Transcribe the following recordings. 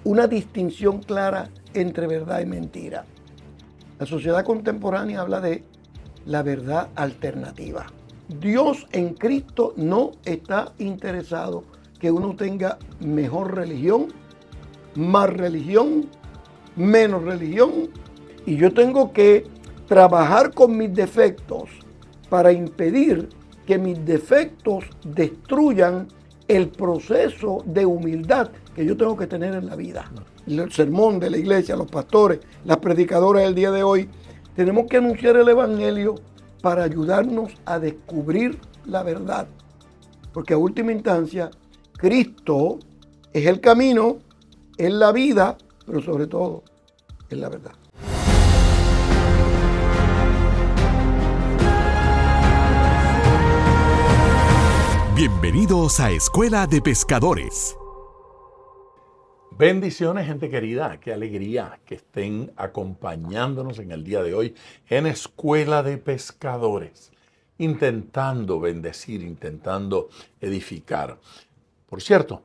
una distinción clara entre verdad y mentira. La sociedad contemporánea habla de la verdad alternativa. Dios en Cristo no está interesado que uno tenga mejor religión, más religión, menos religión, y yo tengo que trabajar con mis defectos para impedir que mis defectos destruyan el proceso de humildad que yo tengo que tener en la vida. El sermón de la iglesia, los pastores, las predicadoras del día de hoy, tenemos que anunciar el evangelio para ayudarnos a descubrir la verdad. Porque a última instancia, Cristo es el camino, es la vida, pero sobre todo es la verdad. Bienvenidos a Escuela de Pescadores. Bendiciones, gente querida. Qué alegría que estén acompañándonos en el día de hoy en Escuela de Pescadores, intentando bendecir, intentando edificar. Por cierto,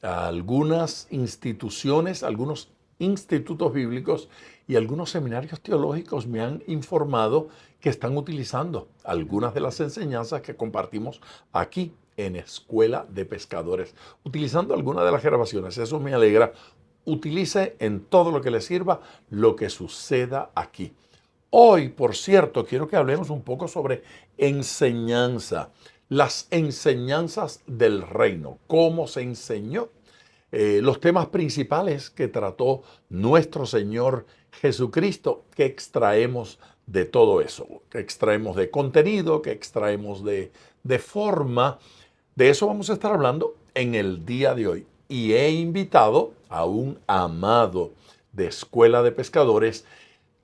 algunas instituciones, algunos institutos bíblicos y algunos seminarios teológicos me han informado que están utilizando algunas de las enseñanzas que compartimos aquí en Escuela de Pescadores, utilizando algunas de las grabaciones. Eso me alegra. Utilice en todo lo que le sirva lo que suceda aquí. Hoy, por cierto, quiero que hablemos un poco sobre enseñanza, las enseñanzas del reino, cómo se enseñó, los temas principales que trató nuestro Señor Jesucristo, que extraemos de todo eso, que extraemos de contenido, que extraemos de forma. De eso vamos a estar hablando en el día de hoy. Y he invitado a un amado de Escuela de Pescadores.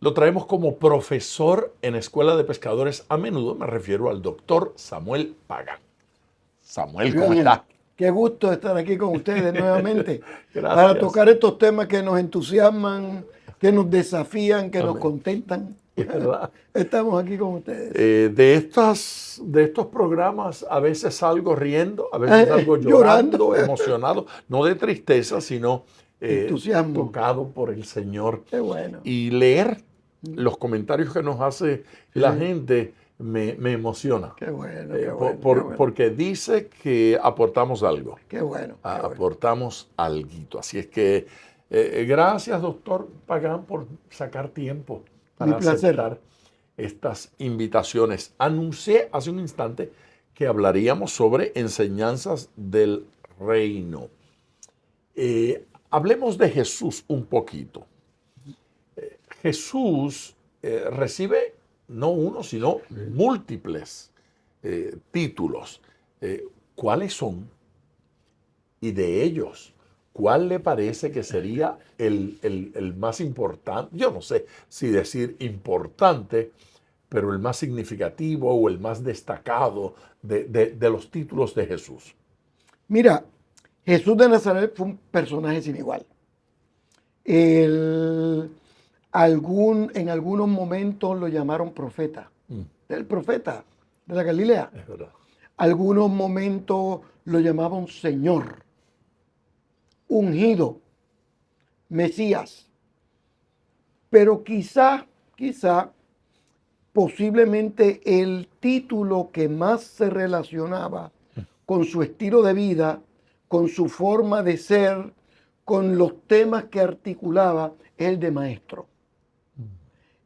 Lo traemos como profesor en Escuela de Pescadores. A menudo me refiero al doctor Samuel Pagán. Samuel, ¿cómo está? Qué gusto estar aquí con ustedes nuevamente. Gracias. Para tocar estos temas que nos entusiasman, que nos desafían, que nos contentan. ¿Verdad? Estamos aquí con ustedes. De estos programas a veces salgo riendo, a veces salgo llorando, emocionado, no de tristeza, sino entusiasmo, tocado por el Señor. Qué bueno. Y leer los comentarios que nos hace la gente me emociona. Qué bueno, qué bueno, qué bueno. Porque dice que aportamos algo. Qué bueno. Qué aportamos alguito. Así es que gracias, doctor Pagán, por sacar tiempo para aceptar estas invitaciones. Anuncié hace un instante que hablaríamos sobre enseñanzas del reino. Hablemos de Jesús un poquito. Jesús recibe no uno, sino múltiples títulos. ¿Cuáles son? Y de ellos, ¿cuál le parece que sería el más importante? Yo no sé si decir importante, pero el más significativo o el más destacado de los títulos de Jesús. Mira, Jesús de Nazaret fue un personaje sin igual. En algunos momentos lo llamaron profeta. El profeta de la Galilea. Es verdad. Algunos momentos lo llamaban Señor, ungido, Mesías. Pero quizá, posiblemente el título que más se relacionaba con su estilo de vida, con su forma de ser, con los temas que articulaba, es el de maestro.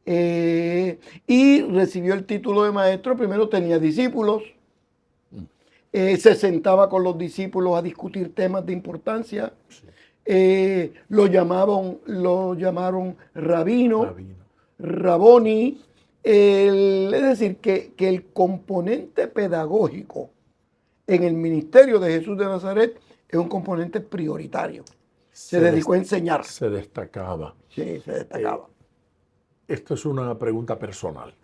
Y recibió el título de maestro. Primero tenía discípulos, se sentaba con los discípulos a discutir temas de importancia. Lo llamaron rabino, raboni. Es decir, que el componente pedagógico en el ministerio de Jesús de Nazaret es un componente prioritario. Se dedicó a enseñar. Se destacaba. Sí, se destacaba. Esto es una pregunta personal.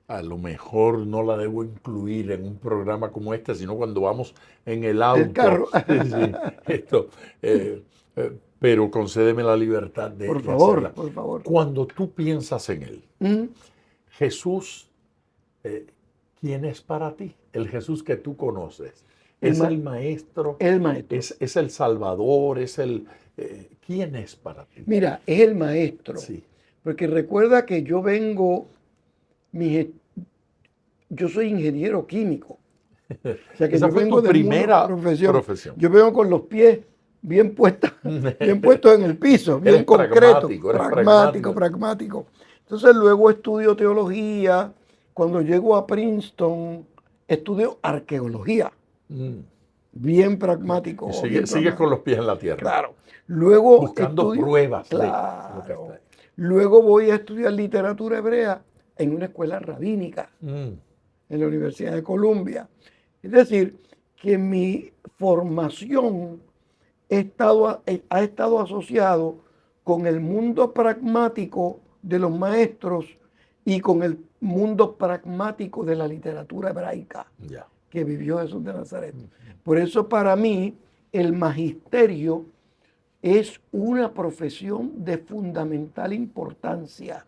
A lo mejor no la debo incluir en un programa como este, sino cuando vamos en el auto. El carro. Pero concédeme la libertad de hacerla. Por favor. Cuando tú piensas en él, Jesús, ¿quién es para ti? El Jesús que tú conoces. Es el maestro. El maestro. Es el Salvador, ¿quién es para ti? Mira, es el maestro. Sí. Porque recuerda que yo yo soy ingeniero químico. O sea que Esa yo fue vengo tu del mundo primera profesión. profesión. Yo vengo con los pies bien puestos en el piso, bien Eres concreto, pragmático. pragmático. Entonces luego estudio teología. Cuando llego a Princeton, estudio arqueología. Bien pragmático. Y bien sigues pragmático. con los pies en la tierra. Claro. Luego Buscando pruebas de lo que Claro. está ahí. Luego voy a estudiar literatura hebrea en una escuela rabínica en la Universidad de Columbia. Es decir, que mi formación ha estado asociado con el mundo pragmático de los maestros y con el mundo pragmático de la literatura hebraica Ya. que vivió Jesús de Nazaret. Por eso para mí el magisterio es una profesión de fundamental importancia,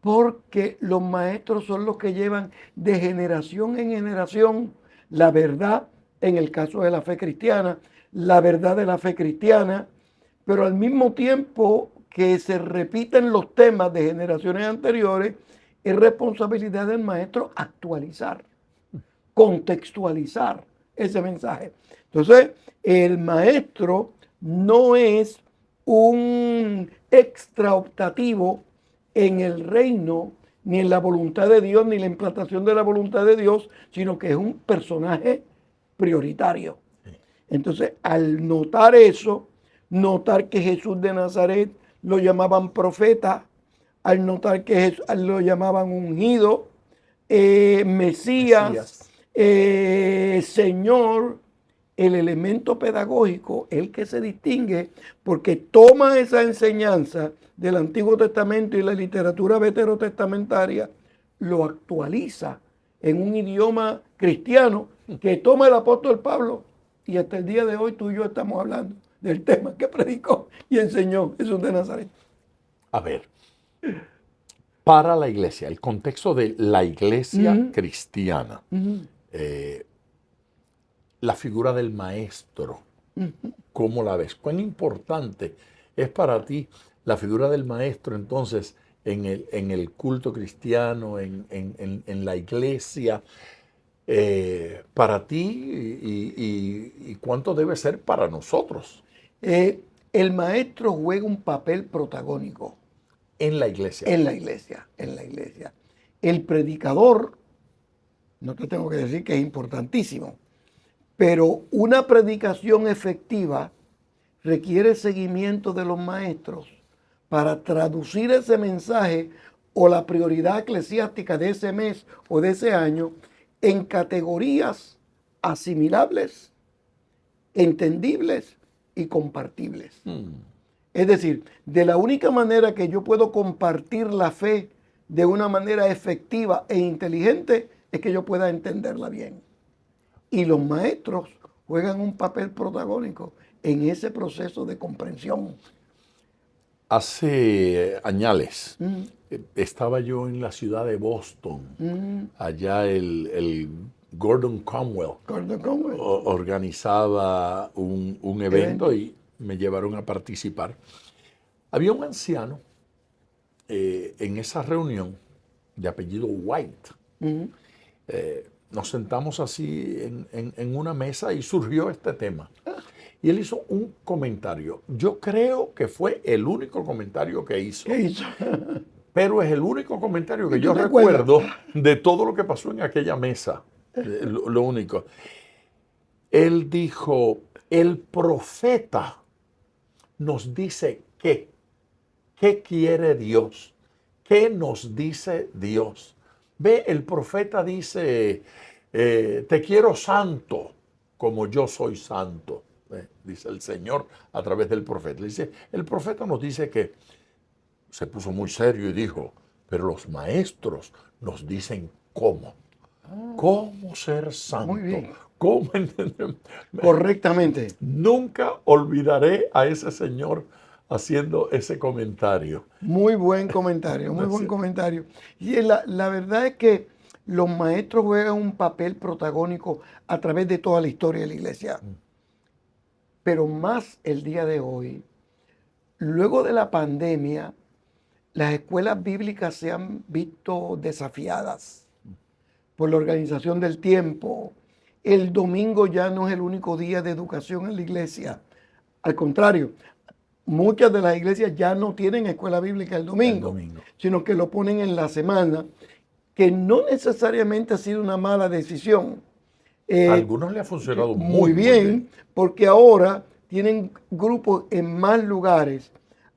porque los maestros son los que llevan de generación en generación la verdad, en el caso de la fe cristiana, la verdad de la fe cristiana, pero al mismo tiempo que se repiten los temas de generaciones anteriores, es responsabilidad del maestro actualizar, contextualizar ese mensaje. Entonces, el maestro no es un extra optativo en el reino, ni en la voluntad de Dios, ni la implantación de la voluntad de Dios, sino que es un personaje prioritario. Entonces, al notar eso, notar que Jesús de Nazaret lo llamaban profeta, al notar que lo llamaban ungido, Mesías. Señor, el elemento pedagógico, el que se distingue porque toma esa enseñanza del Antiguo Testamento y la literatura veterotestamentaria, lo actualiza en un idioma cristiano que toma el apóstol Pablo, y hasta el día de hoy tú y yo estamos hablando del tema que predicó y enseñó Jesús de Nazaret. A ver, para la iglesia, el contexto de la iglesia cristiana, la figura del maestro, ¿cómo la ves? ¿Cuán importante es para ti la figura del maestro entonces en el culto cristiano, en la iglesia? Para ti y cuánto debe ser para nosotros. El maestro juega un papel protagónico. En la iglesia. En la iglesia. El predicador, no te tengo que decir que es importantísimo, pero una predicación efectiva requiere seguimiento de los maestros para traducir ese mensaje o la prioridad eclesiástica de ese mes o de ese año en categorías asimilables, entendibles y compartibles. Es decir, de la única manera que yo puedo compartir la fe de una manera efectiva e inteligente es que yo pueda entenderla bien. Y los maestros juegan un papel protagónico en ese proceso de comprensión. Hace años estaba yo en la ciudad de Boston. Allá el Gordon Conwell organizaba un evento y me llevaron a participar. Había un anciano en esa reunión de apellido White. Nos sentamos así en una mesa y surgió este tema. Y él hizo un comentario. Yo creo que fue el único comentario que hizo. ¿Qué hizo? Pero es el único comentario que yo recuerdo de todo lo que pasó en aquella mesa. Lo único. Él dijo, el profeta nos dice qué quiere Dios, qué nos dice Dios. Ve, el profeta dice, te quiero santo como yo soy santo. Dice el Señor a través del profeta. Dice, el profeta nos dice que se puso muy serio y dijo, pero los maestros nos dicen cómo. ¿Cómo ser santo? Muy bien. ¿Cómo entender? Correctamente. Nunca olvidaré a ese señor haciendo ese comentario. Muy buen comentario, muy buen comentario. Y la verdad es que los maestros juegan un papel protagónico a través de toda la historia de la iglesia. Pero más el día de hoy, luego de la pandemia, las escuelas bíblicas se han visto desafiadas por la organización del tiempo. El domingo ya no es el único día de educación en la iglesia. Al contrario, muchas de las iglesias ya no tienen escuela bíblica el domingo, sino que lo ponen en la semana, que no necesariamente ha sido una mala decisión. A algunos le ha funcionado muy bien, porque ahora tienen grupos en más lugares.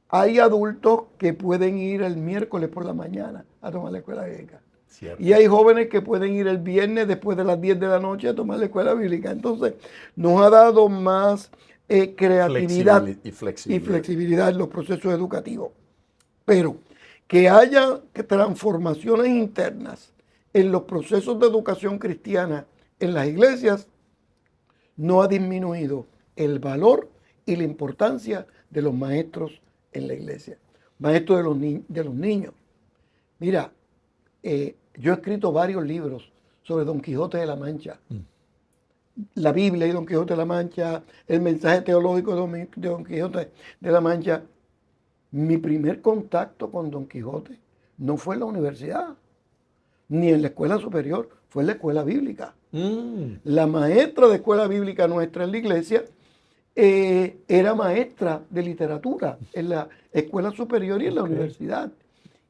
Hay adultos que pueden ir el miércoles por la mañana a tomar la escuela bíblica. Cierto. Y hay jóvenes que pueden ir el viernes después de las 10 de la noche a tomar la escuela bíblica. Entonces, nos ha dado más creatividad y flexibilidad en los procesos educativos. Pero que haya transformaciones internas en los procesos de educación cristiana en las iglesias no ha disminuido el valor y la importancia de los maestros en la iglesia. Maestros de los niños. Mira, yo he escrito varios libros sobre Don Quijote de la Mancha. La Biblia y Don Quijote de la Mancha, el mensaje teológico de Don Quijote de la Mancha. Mi primer contacto con Don Quijote no fue en la universidad, ni en la escuela superior, fue en la escuela bíblica. La maestra de escuela bíblica nuestra en la iglesia era maestra de literatura en la escuela superior y en la universidad.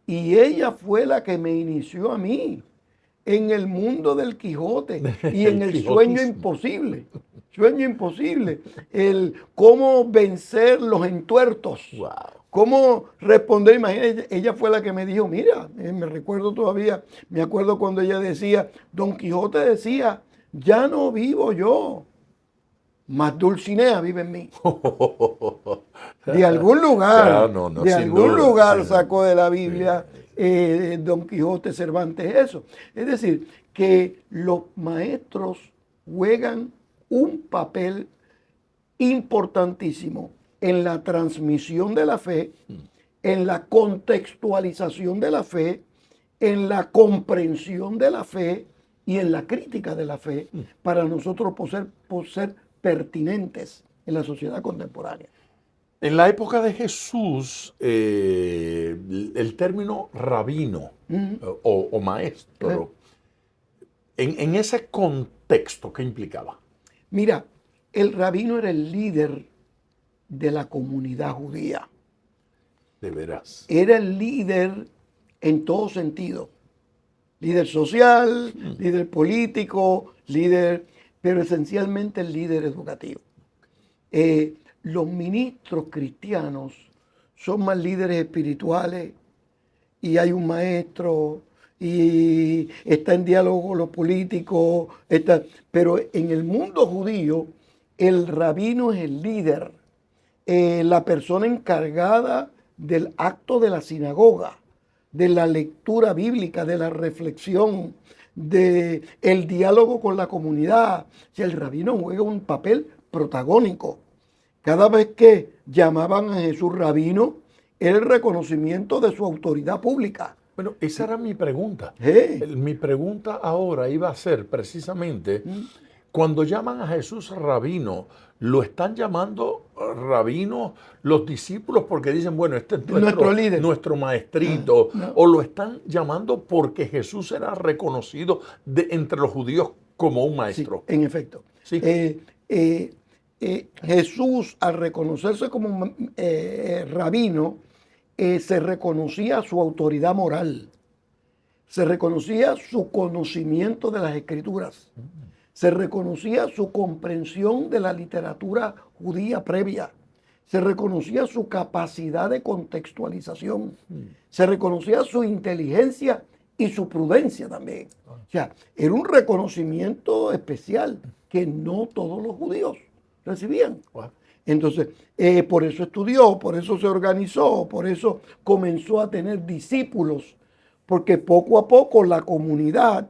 Y ella fue la que me inició a mí en el mundo del Quijote y en el sueño imposible. Sueño imposible. El cómo vencer los entuertos. Wow. Cómo responder. Imagínate, ella fue la que me dijo, mira, me recuerdo todavía, me acuerdo cuando ella decía, Don Quijote decía, ya no vivo yo, mas Dulcinea vive en mí. De algún lugar, de algún lugar sacó de la Biblia Don Quijote Cervantes eso. Es decir, que los maestros juegan un papel importantísimo en la transmisión de la fe, en la contextualización de la fe, en la comprensión de la fe y en la crítica de la fe para nosotros por ser pertinentes en la sociedad contemporánea. En la época de Jesús, el término rabino o maestro, en ese contexto, ¿qué implicaba? Mira, el rabino era el líder de la comunidad judía. De veras. Era el líder en todo sentido. Líder social, líder político, líder, pero esencialmente el líder educativo. Los ministros cristianos son más líderes espirituales y hay un maestro y está en diálogo con los políticos, pero en el mundo judío el rabino es el líder, la persona encargada del acto de la sinagoga, de la lectura bíblica, de la reflexión, del diálogo con la comunidad. O sea, el rabino juega un papel protagónico. Cada vez que llamaban a Jesús rabino, era el reconocimiento de su autoridad pública. Bueno, esa era mi pregunta. Mi pregunta ahora iba a ser precisamente, cuando llaman a Jesús rabino, ¿lo están llamando rabino los discípulos porque dicen, bueno, este es nuestro líder, nuestro maestrito? No. ¿O lo están llamando porque Jesús era reconocido entre los judíos como un maestro? Sí, en efecto. Sí. Jesús, al reconocerse como rabino, se reconocía su autoridad moral, se reconocía su conocimiento de las escrituras, se reconocía su comprensión de la literatura judía previa, se reconocía su capacidad de contextualización, se reconocía su inteligencia y su prudencia también. O sea, era un reconocimiento especial que no todos los judíos recibían. Entonces, por eso estudió, por eso se organizó, por eso comenzó a tener discípulos, porque poco a poco la comunidad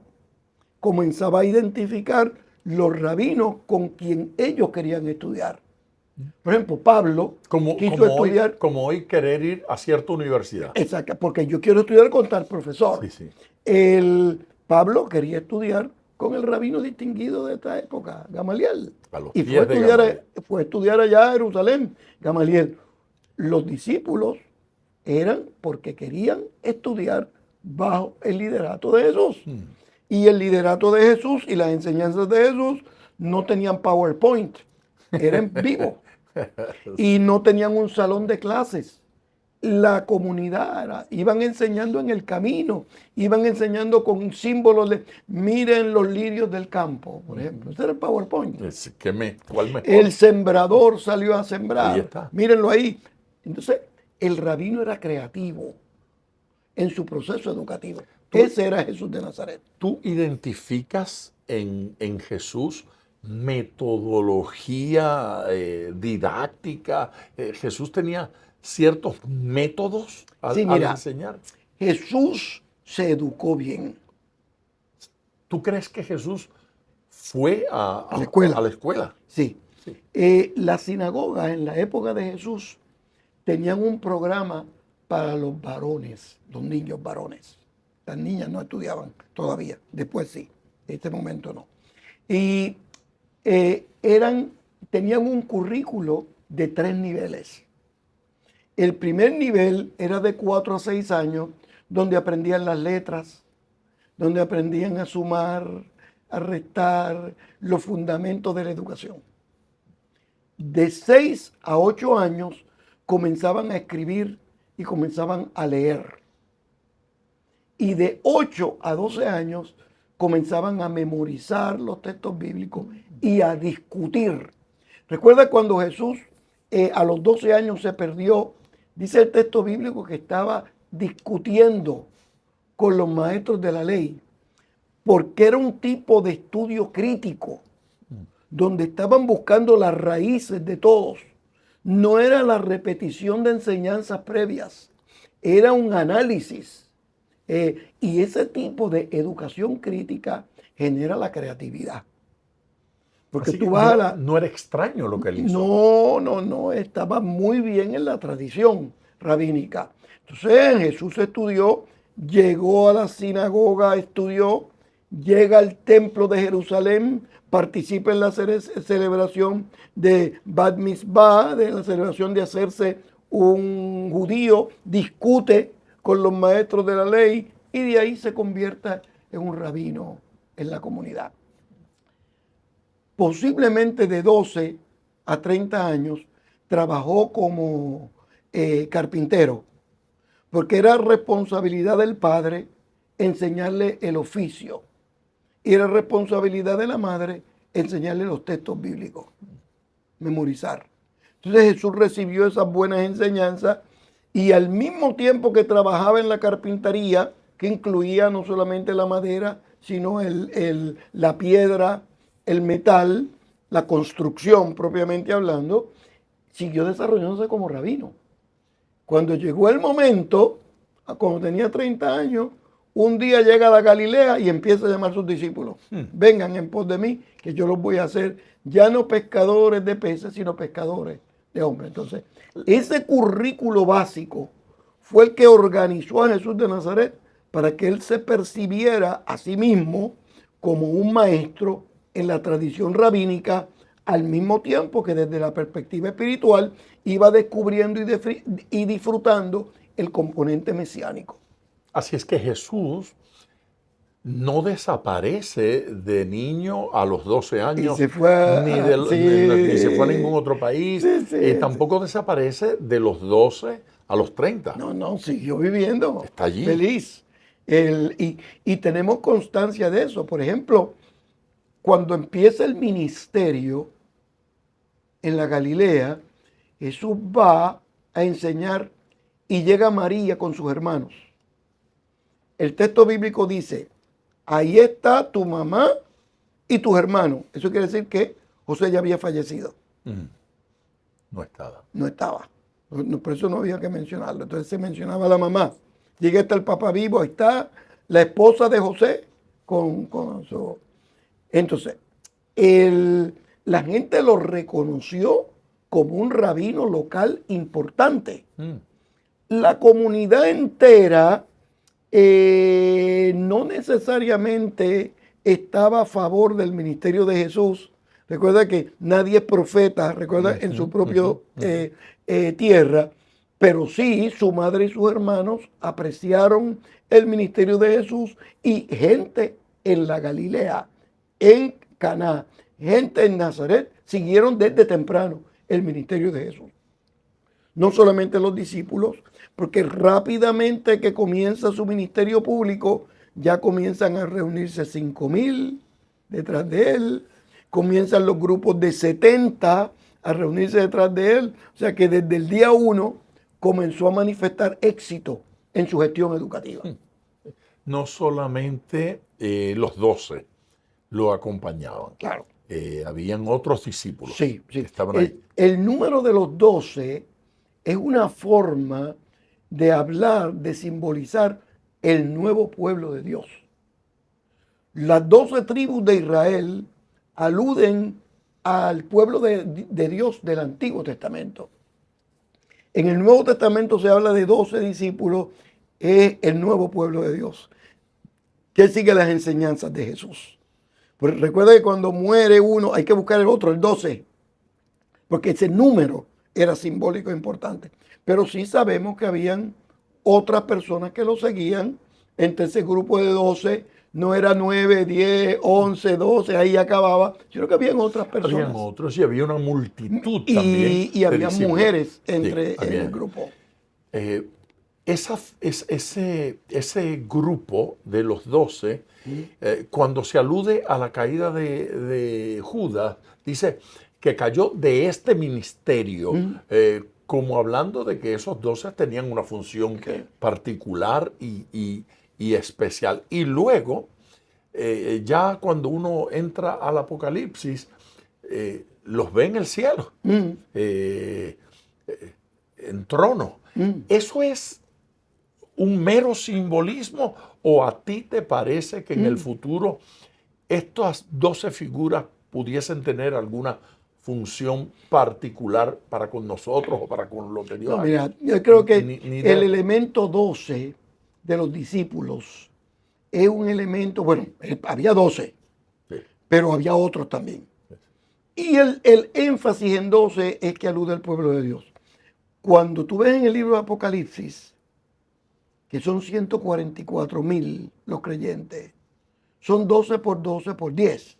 comenzaba a identificar los rabinos con quien ellos querían estudiar. Por ejemplo, Pablo quiso estudiar... Como hoy querer ir a cierta universidad. Exacto, porque yo quiero estudiar con tal profesor. Sí, sí. Pablo quería estudiar con el rabino distinguido de esta época, Gamaliel. A los Y pies de Gamaliel. fue a estudiar allá a Jerusalén, Gamaliel. Los discípulos eran porque querían estudiar bajo el liderato de Jesús. Y el liderato de Jesús y las enseñanzas de Jesús no tenían PowerPoint, eran vivo. Y no tenían un salón de clases. La comunidad iban enseñando en el camino, iban enseñando con símbolos de, miren los lirios del campo, por ejemplo. Ese era el PowerPoint. ¿Cuál mejor? El sembrador salió a Ahí sembrar. está. Mírenlo ahí. Entonces, el rabino era creativo en su proceso educativo. Ese era Jesús de Nazaret. ¿Tú identificas en Jesús metodología didáctica? ¿Jesús tenía ciertos métodos al Sí, mira, enseñar? Jesús se educó bien. ¿Tú crees que Jesús fue a la escuela. a la escuela? Sí. Sí. Las sinagogas en la época de Jesús tenían un programa para los varones, los niños varones. Las niñas no estudiaban todavía, después sí, en este momento no. Y tenían un currículo de 3 niveles. El primer nivel era de 4 a 6 años, donde aprendían las letras, donde aprendían a sumar, a restar, los fundamentos de la educación. De 6 a 8 años comenzaban a escribir y comenzaban a leer. Y de 8 a 12 años comenzaban a memorizar los textos bíblicos y a discutir. Recuerda cuando Jesús a los 12 años se perdió, dice el texto bíblico que estaba discutiendo con los maestros de la ley, porque era un tipo de estudio crítico, donde estaban buscando las raíces de todos. No era la repetición de enseñanzas previas, era un análisis. Y ese tipo de educación crítica genera la creatividad. Porque Así tú que vas a no, la... no era extraño lo que él hizo. No, estaba muy bien en la tradición rabínica. Entonces Jesús estudió, llegó a la sinagoga, estudió, llega al templo de Jerusalén, participa en la celebración de Bat Mitzvah, de la celebración de hacerse un judío, discute con los maestros de la ley y de ahí se convierta en un rabino en la comunidad. Posiblemente de 12 a 30 años trabajó como carpintero, porque era responsabilidad del padre enseñarle el oficio y era responsabilidad de la madre enseñarle los textos bíblicos, memorizar. Entonces Jesús recibió esas buenas enseñanzas y al mismo tiempo que trabajaba en la carpintería, que incluía no solamente la madera, sino la piedra, el metal, la construcción propiamente hablando, siguió desarrollándose como rabino. Cuando llegó el momento, cuando tenía 30 años, un día llega a la Galilea y empieza a llamar a sus discípulos. Vengan en pos de mí, que yo los voy a hacer ya no pescadores de peces, sino pescadores de hombres. Entonces, ese currículo básico fue el que organizó a Jesús de Nazaret para que él se percibiera a sí mismo como un maestro en la tradición rabínica, al mismo tiempo que desde la perspectiva espiritual iba descubriendo y disfrutando el componente mesiánico. Así es que Jesús no desaparece de niño a los 12 años, se fue ni se fue a ningún otro país, tampoco desaparece de los 12 a los 30. No, siguió viviendo. Está allí. Feliz. Y tenemos constancia de eso. Por ejemplo, cuando empieza el ministerio en la Galilea, Jesús va a enseñar y llega María con sus hermanos. El texto bíblico dice, ahí está tu mamá y tus hermanos. Eso quiere decir que José ya había fallecido. No estaba. No estaba. Por eso no había que mencionarlo. Entonces se mencionaba a la mamá. Llega hasta el papá vivo, ahí está la esposa de José con su... Entonces, la gente lo reconoció como un rabino local importante. La comunidad entera No necesariamente estaba a favor del ministerio de Jesús. Recuerda que nadie es profeta, recuerda, en su propio tierra, pero sí su madre y sus hermanos apreciaron el ministerio de Jesús y gente en la Galilea, en Caná, gente en Nazaret, siguieron desde temprano el ministerio de Jesús. No solamente los discípulos, porque rápidamente que comienza su ministerio público, ya comienzan a reunirse 5,000 detrás de él, comienzan los grupos de 70 a reunirse detrás de él, o sea que desde el día 1 comenzó a manifestar éxito en su gestión educativa. No solamente los 12 lo acompañaban. Claro. Habían otros discípulos Sí, que sí. estaban ahí. El número de los 12 es una forma de hablar, de simbolizar el nuevo pueblo de Dios. Las 12 tribus de Israel aluden al pueblo de Dios del Antiguo Testamento. En el Nuevo Testamento se habla de 12 discípulos, es el nuevo pueblo de Dios, que sigue las enseñanzas de Jesús. Pues recuerda que cuando muere uno hay que buscar el otro, el 12, porque ese número era simbólico e importante. Pero sí sabemos que habían otras personas que lo seguían. Entre ese grupo de 12 no era 9, 10, 11, 12, ahí acababa, sino que habían otras personas. Habían otros y había una multitud también. Y había discípulos. mujeres Sí, en había. el grupo. Ese grupo de los 12, cuando se alude a la caída de Judas, dice que cayó de este ministerio, como hablando de que esos 12 tenían una función particular y especial. Y luego, ya cuando uno entra al Apocalipsis, los ve en el cielo, en trono. ¿Eso es un mero simbolismo o a ti te parece que en el futuro estas 12 figuras pudiesen tener alguna función particular para con nosotros o para con los de Dios? No, mira, yo creo que el elemento 12 de los discípulos es un elemento, bueno, había 12, Sí. pero había otros también. Y el énfasis en 12 es que alude al pueblo de Dios. Cuando tú ves en el libro de Apocalipsis, que son 144,000 los creyentes, son 12 por 12 por 10.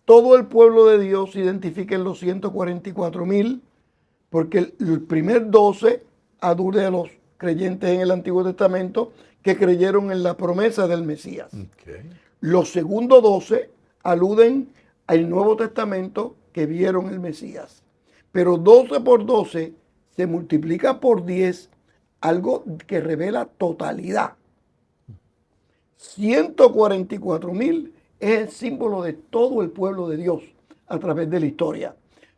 Todo el pueblo de Dios se identifica en los 144,000, porque el primer 12 alude a los creyentes en el Antiguo Testamento que creyeron en la promesa del Mesías. Okay. Los segundos 12 aluden al Nuevo Testamento que vieron el Mesías. Pero 12 por 12 se multiplica por 10, algo que revela totalidad. 144,000 es el símbolo de todo el pueblo de Dios a través de la historia.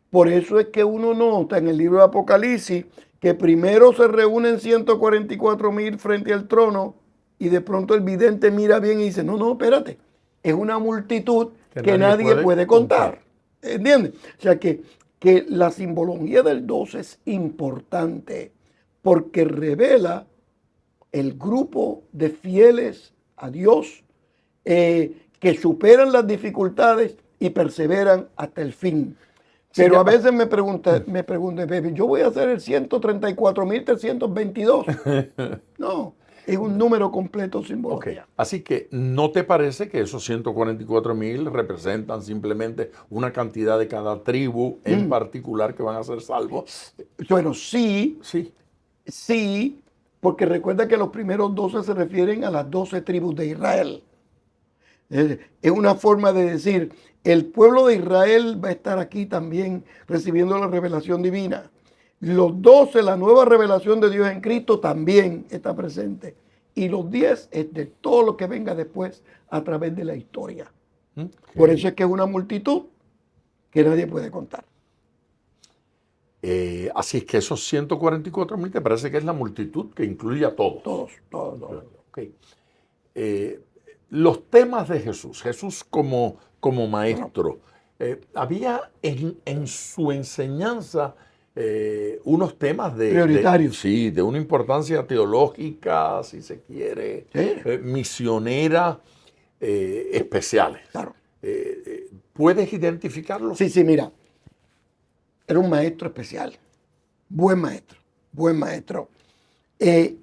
Por eso es que uno nota en el libro de Apocalipsis que primero se reúnen 144,000 frente al trono y de pronto el vidente mira bien y dice, no, espérate, es una multitud que nadie puede contar. ¿Entiendes? O sea que la simbología del 12 es importante porque revela el grupo de fieles a Dios que superan las dificultades y perseveran hasta el fin. Pero a veces me preguntan, baby, yo voy a hacer el 134,322. No, es un número completo simbología. Okay. Así que, ¿no te parece que esos 144,000 representan simplemente una cantidad de cada tribu en particular que van a ser salvos? Bueno, sí, porque recuerda que los primeros 12 se refieren a las 12 tribus de Israel. Es una forma de decir, el pueblo de Israel va a estar aquí también recibiendo la revelación divina. Los 12, la nueva revelación de Dios en Cristo también está presente. Y los 10 es de todo lo que venga después a través de la historia. Okay. Por eso es que es una multitud que nadie puede contar. Así es que esos 144,000 te parece que es la multitud que incluye a todos. Todos. Okay. Los temas de Jesús como maestro, había en su enseñanza unos temas Prioritarios. sí, de una importancia teológica, si se quiere, Sí. misionera, especiales. Claro. ¿Puedes identificarlos? Sí, sí, mira. Era un maestro especial. Buen maestro. Buen maestro. En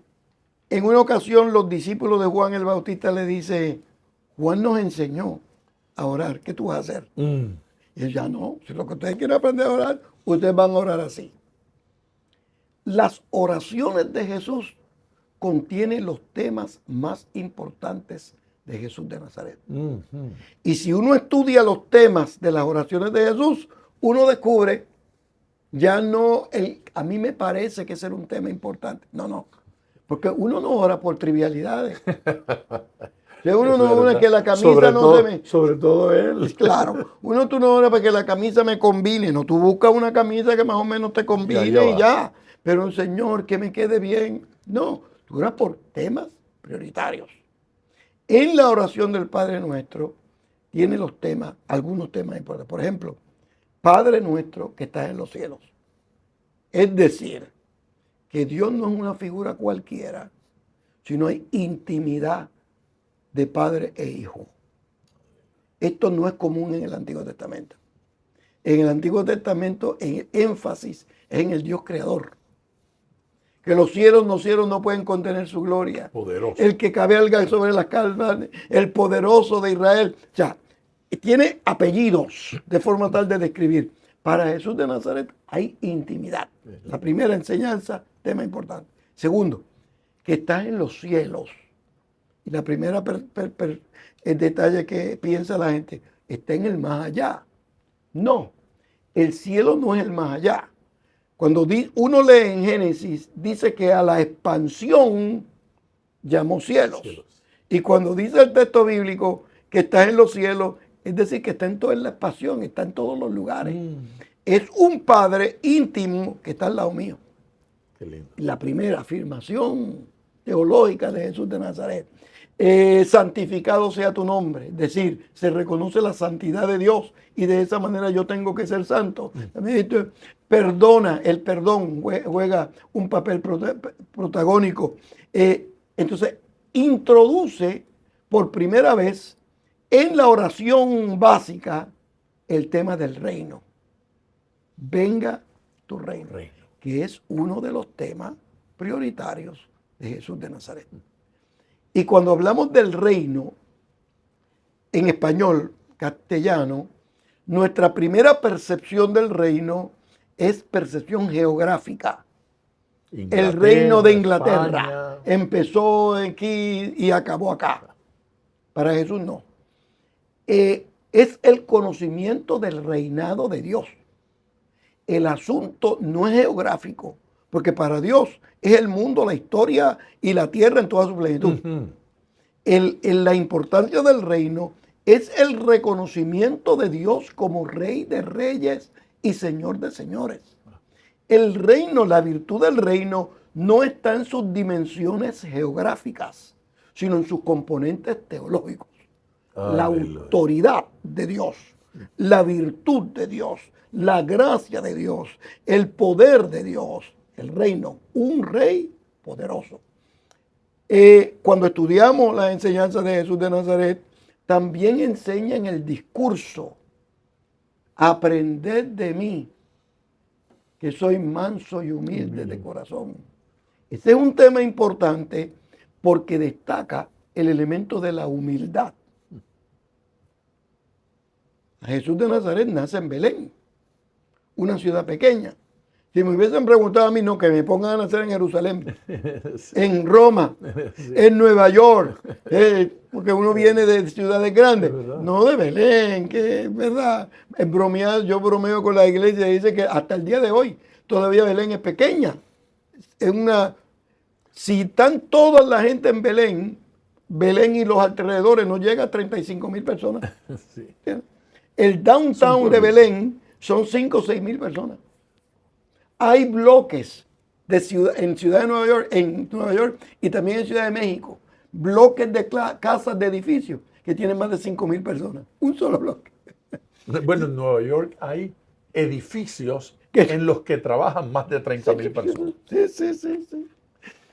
una ocasión los discípulos de Juan el Bautista le dicen, Juan nos enseñó a orar. ¿Qué tú vas a hacer? Mm. Y él ya no. Si lo que ustedes quieren aprender a orar, ustedes van a orar así. Las oraciones de Jesús contienen los temas más importantes de Jesús de Nazaret. Y si uno estudia los temas de las oraciones de Jesús, uno descubre, ya no, a mí me parece que ese era un tema importante. No, no. Porque uno no ora por trivialidades. Si uno no ora que la camisa no se me... Sobre todo él. Claro, tú no oras para que la camisa me combine, no, tú buscas una camisa que más o menos te combine y ya. Pero Señor, que me quede bien. No, tú oras por temas prioritarios. En la oración del Padre Nuestro tiene los temas, algunos temas importantes. Por ejemplo, Padre Nuestro que estás en los cielos. Es decir, que Dios no es una figura cualquiera, sino hay intimidad de padre e hijo. Esto no es común en el Antiguo Testamento. En el Antiguo Testamento el énfasis es en el Dios creador. Que los cielos no pueden contener su gloria. Poderoso. El que cabalga sobre las calmas, el poderoso de Israel. O sea, tiene apellidos de forma tal de describir. Para Jesús de Nazaret hay intimidad. La primera enseñanza, tema importante. Segundo, que está en los cielos. Y la primera el detalle que piensa la gente, está en el más allá. No, el cielo no es el más allá. Cuando uno lee en Génesis, dice que a la expansión llamó cielos. Y cuando dice el texto bíblico que está en los cielos, es decir, que está en toda la expansión, está en todos los lugares. Es un Padre íntimo que está al lado mío. Qué lindo. La primera afirmación teológica de Jesús de Nazaret. Santificado sea tu nombre, es decir, se reconoce la santidad de Dios y de esa manera yo tengo que ser santo. Perdona, el perdón juega un papel protagónico. Entonces, introduce por primera vez en la oración básica el tema del reino. Venga tu reino, que es uno de los temas prioritarios de Jesús de Nazaret. Y cuando hablamos del reino, en español, castellano, nuestra primera percepción del reino es percepción geográfica. El reino de Inglaterra España. Empezó aquí y acabó acá. Para Jesús no. Es el conocimiento del reinado de Dios. El asunto no es geográfico, porque para Dios es el mundo, la historia y la tierra en toda su plenitud. La importancia del reino es el reconocimiento de Dios como Rey de reyes y Señor de señores. El reino, la virtud del reino, no está en sus dimensiones geográficas, sino en sus componentes teológicos. La autoridad de Dios, la virtud de Dios, la gracia de Dios, el poder de Dios, el reino, un rey poderoso. Cuando estudiamos la enseñanza de Jesús de Nazaret, también enseña en el discurso, aprended de mí, que soy manso y humilde de corazón. Este es un tema importante porque destaca el elemento de la humildad. Jesús de Nazaret nace en Belén, una ciudad pequeña. Si me hubiesen preguntado a mí, no, que me pongan a nacer en Jerusalén, sí. En Roma, sí. En Nueva York, porque uno viene de ciudades grandes, no de Belén, que es verdad. Yo bromeo con la iglesia y dice que hasta el día de hoy todavía Belén es pequeña. Si están toda la gente en Belén, Belén y los alrededores no llega a 35,000 personas. Sí. El downtown de Belén son 5 o 6 mil personas. Hay bloques en Ciudad de Nueva York, y también en Ciudad de México, bloques de casas de edificios que tienen más de 5,000 personas. Un solo bloque. Bueno, en Nueva York hay edificios en los que trabajan más de 30,000 personas. Sí.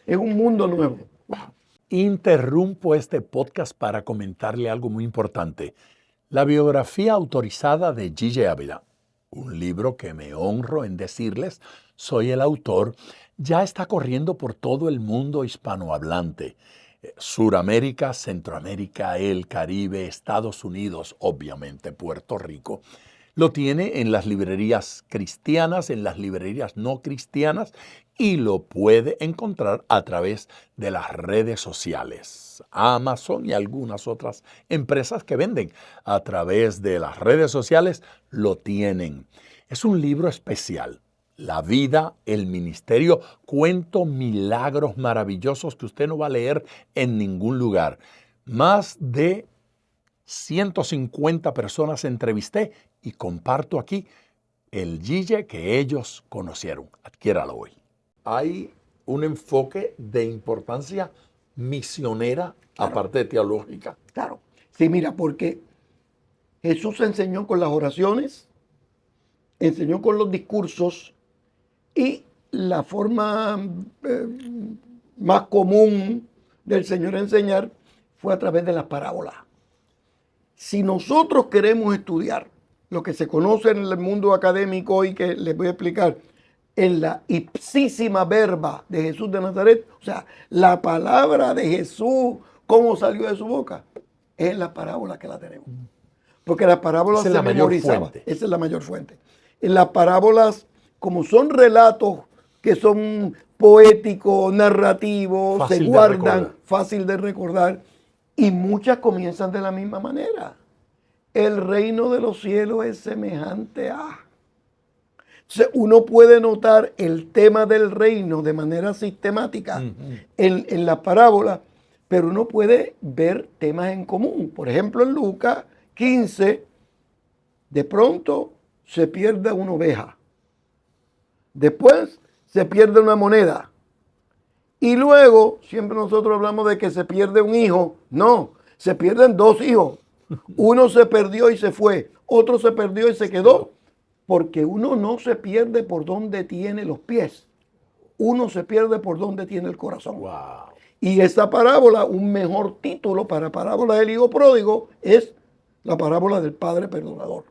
Es un mundo nuevo. Interrumpo este podcast para comentarle algo muy importante. La biografía autorizada de G.J. Ávila, un libro que me honro en decirles, soy el autor, ya está corriendo por todo el mundo hispanohablante. Suramérica, Centroamérica, el Caribe, Estados Unidos, obviamente Puerto Rico. Lo tiene en las librerías cristianas, en las librerías no cristianas y lo puede encontrar a través de las redes sociales. Amazon y algunas otras empresas que venden a través de las redes sociales lo tienen. Es un libro especial. La vida, el ministerio, cuento milagros maravillosos que usted no va a leer en ningún lugar. Más de 150 personas entrevisté y comparto aquí el G.J. que ellos conocieron. Adquiéralo hoy. Hay un enfoque de importancia misionera, Claro. aparte de teológica. Claro. Sí, mira, porque Jesús enseñó con las oraciones, enseñó con los discursos y la forma más común del Señor enseñar fue a través de las parábolas. Si nosotros queremos estudiar lo que se conoce en el mundo académico hoy, que les voy a explicar, en la ipsísima verba de Jesús de Nazaret, o sea, la palabra de Jesús, cómo salió de su boca, es en las parábolas que la tenemos. Porque las parábolas Esa es la mayor memorizaban. fuente. Esa es la mayor fuente. En las parábolas, como son relatos que son poéticos, narrativos, Fácil se de guardan, recordar. fácil de recordar, y muchas comienzan de la misma manera. El reino de los cielos es semejante a... Entonces, uno puede notar el tema del reino de manera sistemática en la parábola, pero uno puede ver temas en común. Por ejemplo, en Lucas 15, de pronto se pierde una oveja. Después se pierde una moneda. Y luego, siempre nosotros hablamos de que se pierde un hijo. No, se pierden dos hijos. Uno se perdió y se fue. Otro se perdió y se quedó. Porque uno no se pierde por donde tiene los pies. Uno se pierde por donde tiene el corazón. Wow. Y esta parábola, un mejor título para parábola del hijo pródigo, es la parábola del padre perdonador.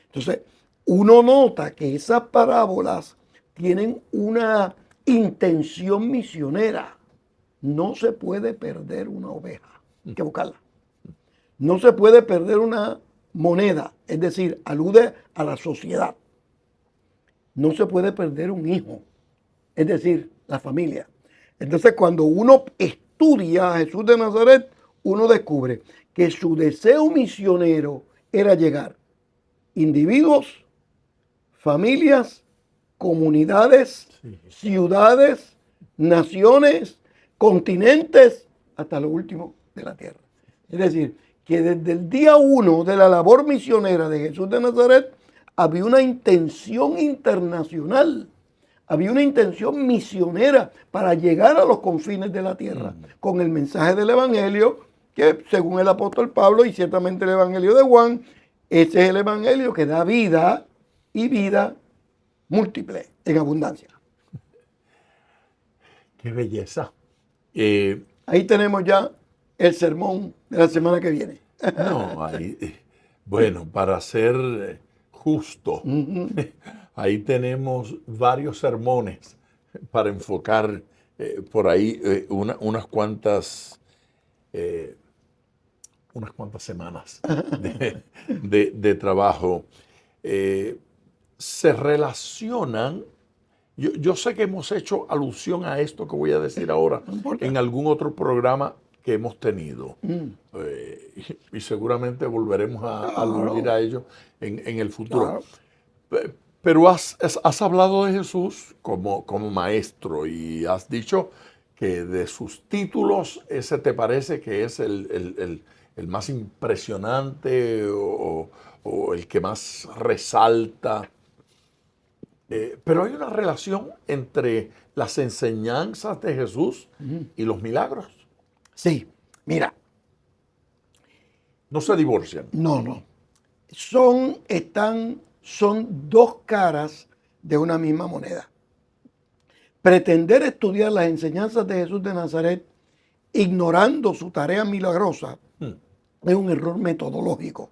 Entonces, uno nota que esas parábolas tienen una intención misionera. No se puede perder una oveja, hay que buscarla. No se puede perder una moneda, es decir, alude a la sociedad. No se puede perder un hijo, es decir, la familia. Entonces, cuando uno estudia a Jesús de Nazaret, uno descubre que su deseo misionero era llegar individuos, familias, comunidades, ciudades, naciones, continentes, hasta lo último de la tierra. Es decir, que desde el día 1 de la labor misionera de Jesús de Nazaret había una intención internacional, había una intención misionera para llegar a los confines de la tierra con el mensaje del Evangelio, que según el apóstol Pablo y ciertamente el Evangelio de Juan, ese es el Evangelio que da vida y vida múltiple en abundancia. ¡Qué belleza! Ahí tenemos ya el sermón de la semana que viene. No, ahí, bueno, para ser justo, ahí tenemos varios sermones para enfocar por ahí unas cuantas semanas de trabajo. Se relacionan. Yo sé que hemos hecho alusión a esto que voy a decir ahora en algún otro programa que hemos tenido. Y seguramente volveremos a aludir a ello en el futuro. Claro. Pero has hablado de Jesús como maestro y has dicho que de sus títulos ese te parece que es el más impresionante o el que más resalta. Pero hay una relación entre las enseñanzas de Jesús y los milagros. Sí, mira. No se divorcian. No. Son dos caras de una misma moneda. Pretender estudiar las enseñanzas de Jesús de Nazaret ignorando su tarea milagrosa es un error metodológico.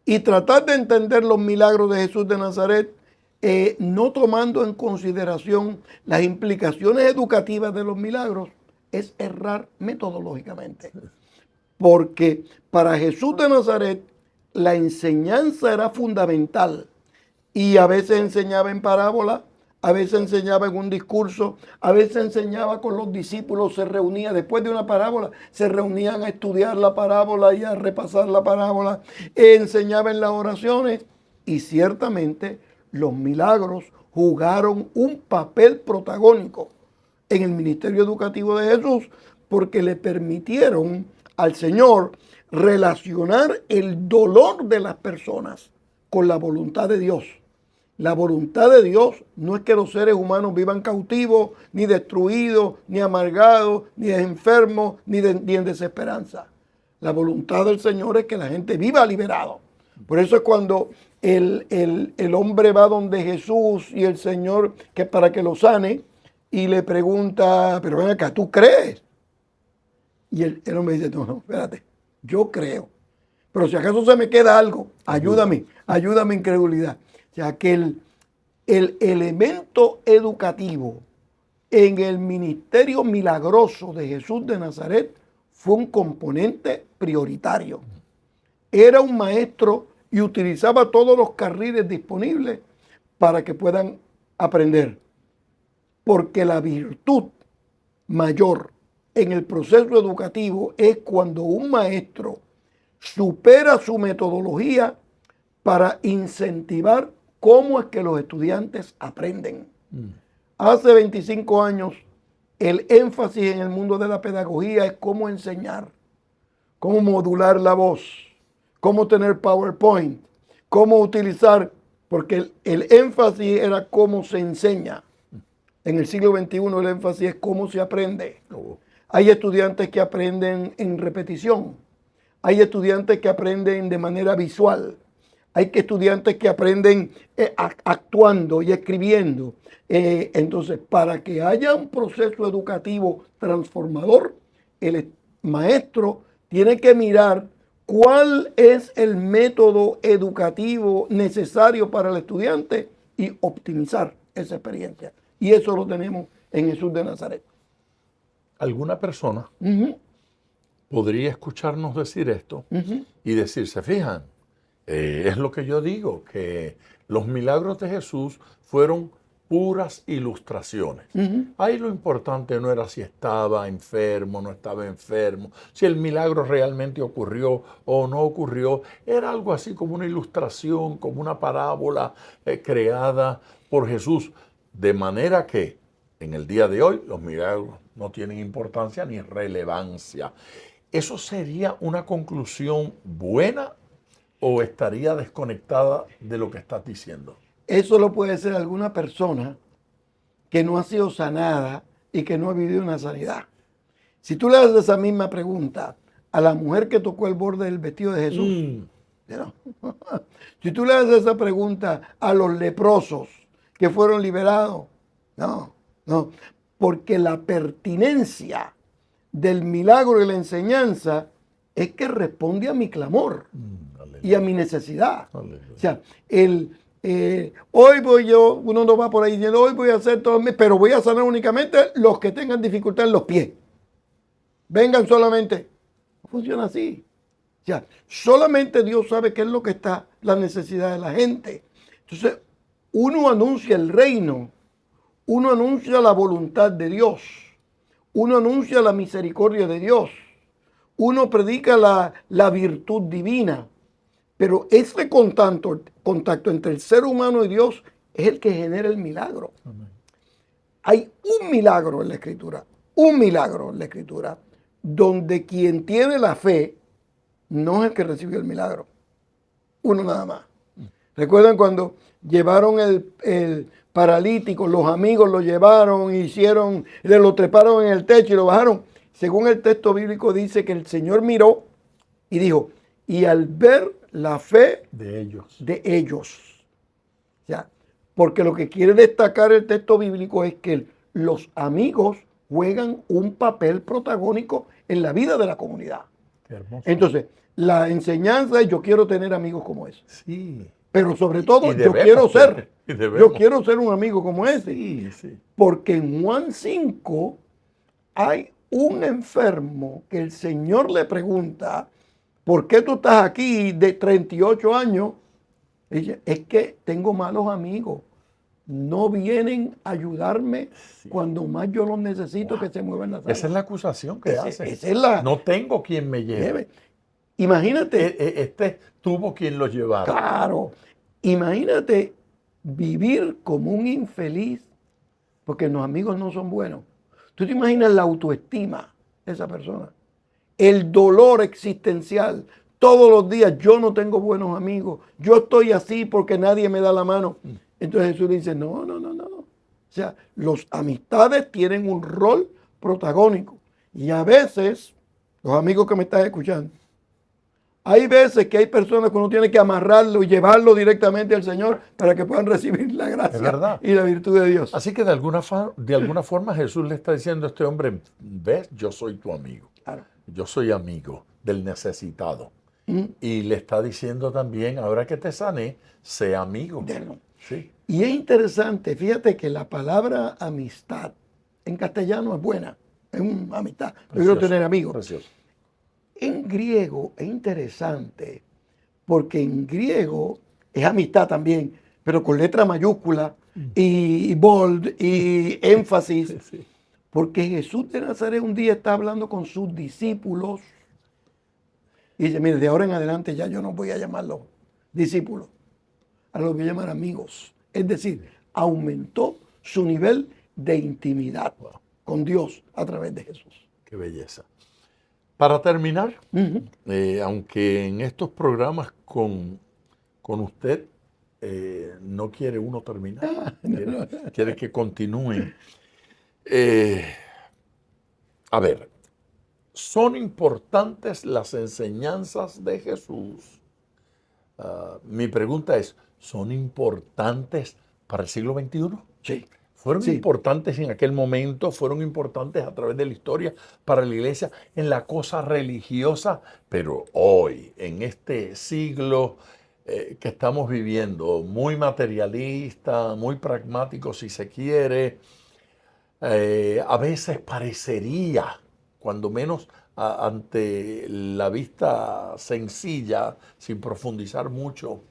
Y tratar de entender los milagros de Jesús de Nazaret no tomando en consideración las implicaciones educativas de los milagros es errar metodológicamente. Porque para Jesús de Nazaret la enseñanza era fundamental y a veces enseñaba en parábola, a veces enseñaba en un discurso, a veces enseñaba con los discípulos, se reunía después de una parábola, se reunían a estudiar la parábola y a repasar la parábola, enseñaba en las oraciones y ciertamente los milagros jugaron un papel protagónico en el ministerio educativo de Jesús porque le permitieron al Señor relacionar el dolor de las personas con la voluntad de Dios. La voluntad de Dios no es que los seres humanos vivan cautivos, ni destruidos, ni amargados, ni enfermos, ni en desesperanza. La voluntad del Señor es que la gente viva liberado. Por eso es cuando el hombre va donde Jesús y el Señor, que para que lo sane, y le pregunta, pero ven acá, ¿tú crees? Y el hombre dice, no, espérate, yo creo. Pero si acaso se me queda algo, ayúdame mi incredulidad. O sea, que el elemento educativo en el ministerio milagroso de Jesús de Nazaret fue un componente prioritario. Era un maestro y utilizaba todos los carriles disponibles para que puedan aprender. Porque la virtud mayor en el proceso educativo es cuando un maestro supera su metodología para incentivar cómo es que los estudiantes aprenden. Hace 25 años, el énfasis en el mundo de la pedagogía es cómo enseñar, cómo modular la voz, cómo tener PowerPoint, cómo utilizar, porque el énfasis era cómo se enseña. En el siglo XXI el énfasis es cómo se aprende. Hay estudiantes que aprenden en repetición, hay estudiantes que aprenden de manera visual, hay estudiantes que aprenden actuando y escribiendo. Entonces, para que haya un proceso educativo transformador, el maestro tiene que mirar cuál es el método educativo necesario para el estudiante y optimizar esa experiencia. Y eso lo tenemos en Jesús de Nazaret. ¿Alguna persona podría escucharnos decir esto y decir, se fijan? Es lo que yo digo, que los milagros de Jesús fueron puras ilustraciones. Ahí lo importante no era si estaba enfermo, no estaba enfermo, si el milagro realmente ocurrió o no ocurrió. Era algo así como una ilustración, como una parábola creada por Jesús. De manera que en el día de hoy los milagros no tienen importancia ni relevancia. ¿Eso sería una conclusión buena o estaría desconectada de lo que estás diciendo? Eso lo puede ser alguna persona que no ha sido sanada y que no ha vivido una sanidad. Si tú le haces esa misma pregunta a la mujer que tocó el borde del vestido de Jesús, ¿no? Si tú le haces esa pregunta a los leprosos que fueron liberados, no, porque la pertinencia del milagro y la enseñanza es que responde a mi clamor y a mi necesidad. O sea, hoy voy yo, uno no va por ahí diciendo, hoy voy a hacer todo, pero voy a sanar únicamente los que tengan dificultad en los pies. Vengan solamente. No funciona así. O sea, solamente Dios sabe qué es lo que está, la necesidad de la gente. Entonces, uno anuncia el reino, uno anuncia la voluntad de Dios, uno anuncia la misericordia de Dios, uno predica la virtud divina, pero ese contacto entre el ser humano y Dios es el que genera el milagro. Amén. Hay un milagro en la Escritura, donde quien tiene la fe no es el que recibió el milagro, uno nada más. ¿Recuerdan cuando llevaron el paralítico, los amigos lo llevaron, lo treparon en el techo y lo bajaron? Según el texto bíblico dice que el Señor miró y dijo, y al ver la fe de ellos. O sea, Porque lo que quiere destacar el texto bíblico es que los amigos juegan un papel protagónico en la vida de la comunidad. Qué hermoso. Entonces, la enseñanza es yo quiero tener amigos como ese. Sí. Pero sobre todo, Y debemos yo quiero ser un amigo como ese. Sí, sí. Porque en Juan 5 hay un enfermo que el Señor le pregunta, ¿por qué tú estás aquí de 38 años? Y dice, es que tengo malos amigos. No vienen a ayudarme cuando más yo los necesito que se muevan las Esa es alas. la acusación que hace. Esa es la... No tengo quien me lleve. Imagínate. Este tuvo quien lo llevara. Claro. Imagínate vivir como un infeliz porque los amigos no son buenos. ¿Tú te imaginas la autoestima de esa persona? El dolor existencial. Todos los días yo no tengo buenos amigos. Yo estoy así porque nadie me da la mano. Entonces Jesús le dice, no. O sea, las amistades tienen un rol protagónico. Y a veces, los amigos que me están escuchando, hay veces que hay personas que uno tiene que amarrarlo y llevarlo directamente al Señor para que puedan recibir la gracia y la virtud de Dios. Así que de alguna forma Jesús le está diciendo a este hombre, ves, yo soy tu amigo. Claro. Yo soy amigo del necesitado. Y le está diciendo también, ahora que te sané, sé amigo. Sí. Y es interesante, fíjate que la palabra amistad en castellano es buena, es una amistad. Yo quiero tener amigos. Precioso. En griego es interesante, porque en griego es amistad también, pero con letra mayúscula y bold y énfasis, Sí. porque Jesús de Nazaret un día está hablando con sus discípulos y dice, mire, de ahora en adelante ya yo no voy a llamarlos discípulos, ahora los voy a llamar amigos. Es decir, aumentó su nivel de intimidad con Dios a través de Jesús. Qué belleza. Para terminar, aunque en estos programas con usted no quiere uno terminar, quiere que continúen. A ver, ¿son importantes las enseñanzas de Jesús? Mi pregunta es, ¿son importantes para el siglo XXI? Sí. Fueron importantes en aquel momento, fueron importantes a través de la historia para la iglesia en la cosa religiosa, pero hoy, en este siglo que estamos viviendo, muy materialista, muy pragmático si se quiere, a veces parecería, cuando menos ante la vista sencilla, sin profundizar mucho,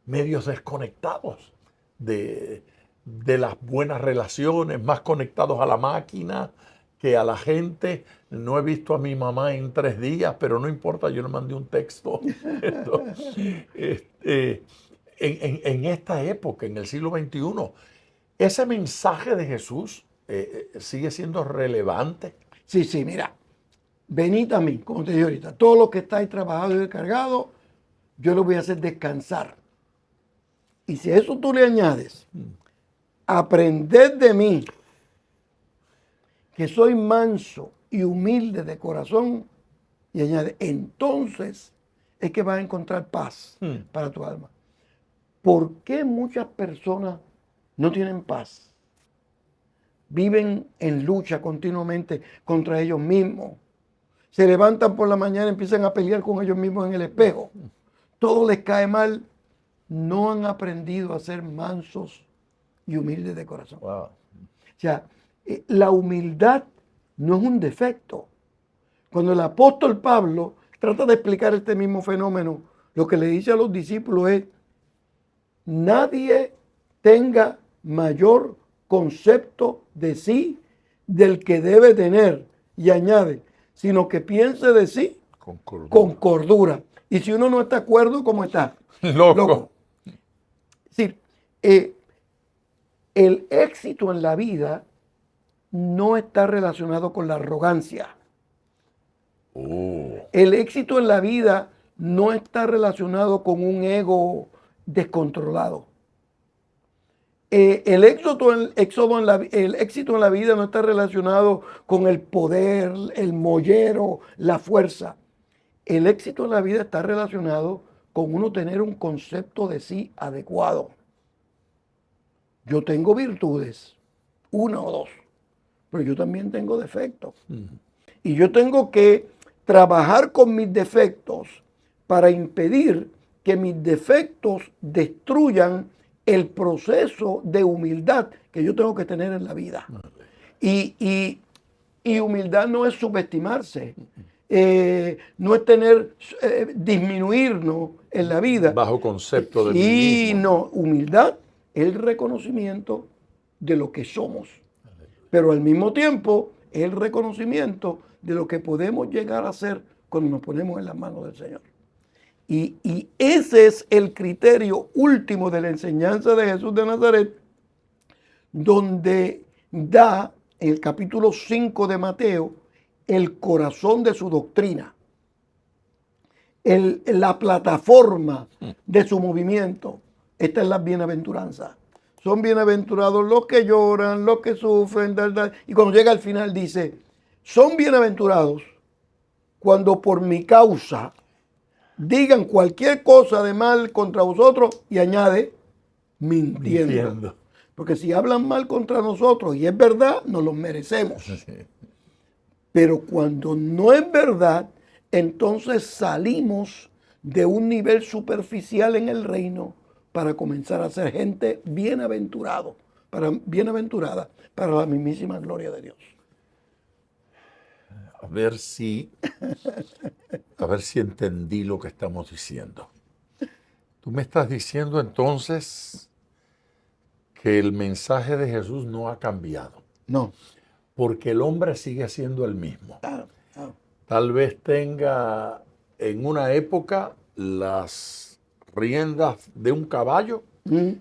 medios desconectados de las buenas relaciones, más conectados a la máquina que a la gente. No he visto a mi mamá en 3 días, pero no importa, yo le mandé un texto. En esta época, en el siglo XXI, ese mensaje de Jesús sigue siendo relevante. Sí, mira, venid a mí, como te dije ahorita, todos los que estáis trabajados y descargados, yo los voy a hacer descansar. Y si a eso tú le añades, aprended de mí, que soy manso y humilde de corazón, y añade, entonces es que vas a encontrar paz para tu alma. ¿Por qué muchas personas no tienen paz? Viven en lucha continuamente contra ellos mismos. Se levantan por la mañana y empiezan a pelear con ellos mismos en el espejo. Todo les cae mal. No han aprendido a ser mansos y humildes de corazón. Wow. O sea, la humildad no es un defecto. Cuando el apóstol Pablo trata de explicar este mismo fenómeno, lo que le dice a los discípulos es, nadie tenga mayor concepto de sí del que debe tener, y añade, sino que piense de sí con cordura. Y si uno no está de acuerdo, ¿cómo está? Loco. Es decir, el éxito en la vida no está relacionado con la arrogancia. El éxito en la vida no está relacionado con un ego descontrolado. El éxito en la vida no está relacionado con el poder, el mollero, la fuerza. El éxito en la vida está relacionado con uno tener un concepto de sí adecuado. Yo tengo virtudes, una o dos, pero yo también tengo defectos. Y yo tengo que trabajar con mis defectos para impedir que mis defectos destruyan el proceso de humildad que yo tengo que tener en la vida. Y humildad no es subestimarse, no es disminuirnos en la vida. Bajo concepto de mí Y mismo. no, humildad es el reconocimiento de lo que somos, pero al mismo tiempo es el reconocimiento de lo que podemos llegar a ser cuando nos ponemos en las manos del Señor. Y ese es el criterio último de la enseñanza de Jesús de Nazaret, donde da en el capítulo 5 de Mateo el corazón de su doctrina, la plataforma de su movimiento. Esta es la bienaventuranza. Son bienaventurados los que lloran, los que sufren, y cuando llega al final dice, son bienaventurados cuando por mi causa digan cualquier cosa de mal contra vosotros, y añade, mintiendo. Porque si hablan mal contra nosotros y es verdad, nos lo merecemos. Pero cuando no es verdad, entonces salimos de un nivel superficial en el reino para comenzar a ser gente bienaventurada para la mismísima gloria de Dios. A ver si entendí lo que estamos diciendo. Tú me estás diciendo entonces que el mensaje de Jesús no ha cambiado. No. Porque el hombre sigue siendo el mismo. Claro. Tal vez tenga en una época las riendas de un caballo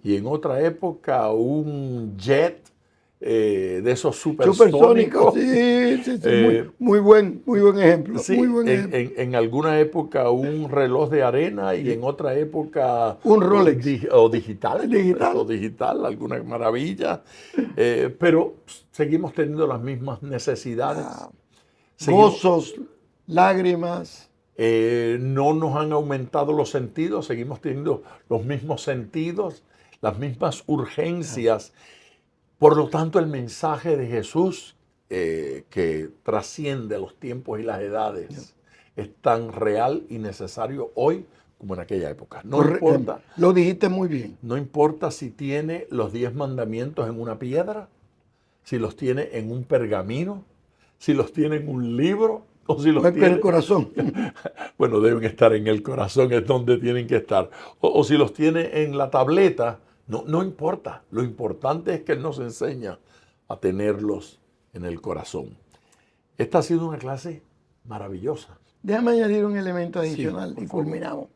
y en otra época un jet de esos supersónicos. Sí. Muy buen ejemplo. Sí, muy buen ejemplo. En alguna época un reloj de arena y en otra época un Rolex. digital, alguna maravilla. Pero seguimos teniendo las mismas necesidades. Gozos, lágrimas. No nos han aumentado los sentidos, seguimos teniendo los mismos sentidos, las mismas urgencias. Por lo tanto, el mensaje de Jesús, que trasciende los tiempos y las edades, es tan real y necesario hoy como en aquella época. No importa. Lo dijiste muy bien. No importa si tiene los 10 mandamientos en una piedra, si los tiene en un pergamino, si los tiene en un libro, o si los tiene en el corazón. Bueno, deben estar en el corazón, es donde tienen que estar. O si los tiene en la tableta, no importa. Lo importante es que Él nos enseña a tenerlos en el corazón. Esta ha sido una clase maravillosa. Déjame añadir un elemento adicional y culminamos.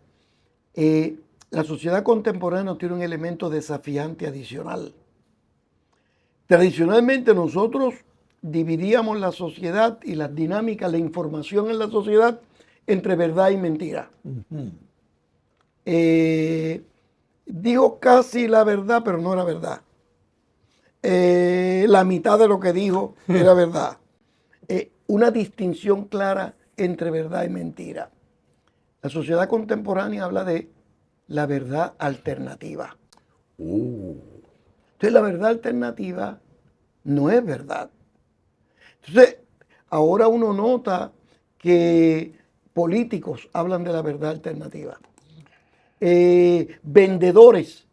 La sociedad contemporánea tiene un elemento desafiante adicional. Tradicionalmente nosotros dividíamos la sociedad y las dinámicas, la información en la sociedad entre verdad y mentira. Dijo casi la verdad, pero no era verdad. La mitad de lo que dijo era verdad. Una distinción clara entre verdad y mentira. La sociedad contemporánea habla de la verdad alternativa. Entonces la verdad alternativa no es verdad. Entonces, ahora uno nota que políticos hablan de la verdad alternativa. Vendedores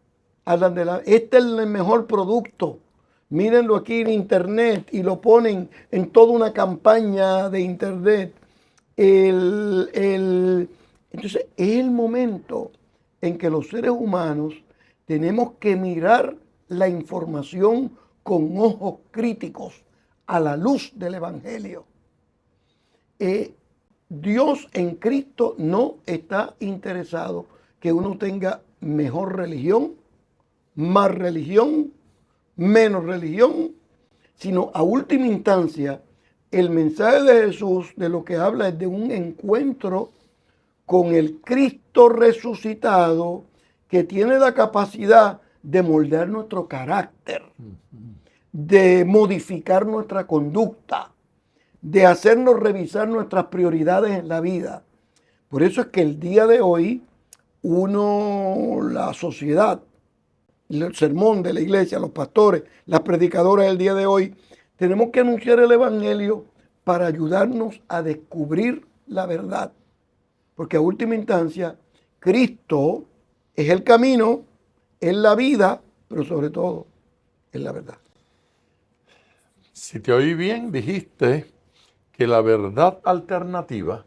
hablan de este es el mejor producto. Mírenlo aquí en internet y lo ponen en toda una campaña de internet. Entonces, es el momento en que los seres humanos tenemos que mirar la información con ojos críticos a la luz del Evangelio. Dios en Cristo no está interesado que uno tenga mejor religión, más religión, menos religión, sino a última instancia, el mensaje de Jesús de lo que habla es de un encuentro con el Cristo resucitado que tiene la capacidad de moldear nuestro carácter, de modificar nuestra conducta, de hacernos revisar nuestras prioridades en la vida. Por eso es que el día de hoy la sociedad el sermón de la iglesia, los pastores, las predicadoras del día de hoy, tenemos que anunciar el evangelio para ayudarnos a descubrir la verdad. Porque a última instancia, Cristo es el camino, es la vida, pero sobre todo es la verdad. Si te oí bien, dijiste que la verdad alternativa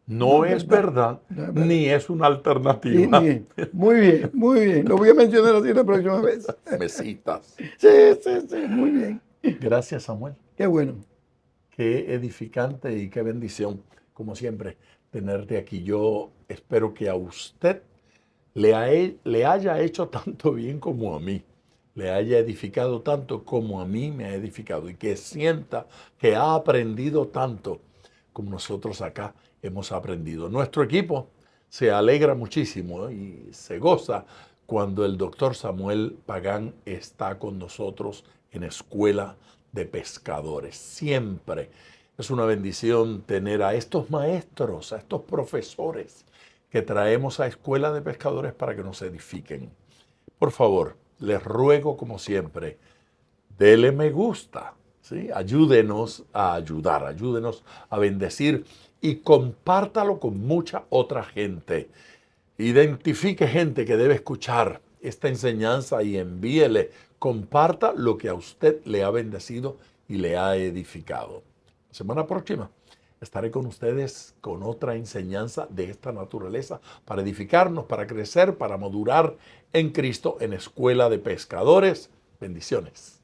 no es verdad, ni es una alternativa. Bien, muy bien, muy bien. Lo voy a mencionar así la próxima vez. Mesitas. Sí, muy bien. Gracias, Samuel. Qué bueno. Qué edificante y qué bendición, como siempre, tenerte aquí. Yo espero que a usted le haya hecho tanto bien como a mí, le haya edificado tanto como a mí me ha edificado y que sienta que ha aprendido tanto como nosotros acá hemos aprendido. Nuestro equipo se alegra muchísimo y se goza cuando el doctor Samuel Pagán está con nosotros en Escuela de Pescadores. Siempre es una bendición tener a estos maestros, a estos profesores que traemos a Escuela de Pescadores para que nos edifiquen. Por favor, les ruego como siempre, dele me gusta, ¿sí? Ayúdenos a ayudar, ayúdenos a bendecir y compártalo con mucha otra gente. Identifique gente que debe escuchar esta enseñanza y envíele, comparta lo que a usted le ha bendecido y le ha edificado. La semana próxima estaré con ustedes con otra enseñanza de esta naturaleza para edificarnos, para crecer, para madurar en Cristo en Escuela de Pescadores. Bendiciones.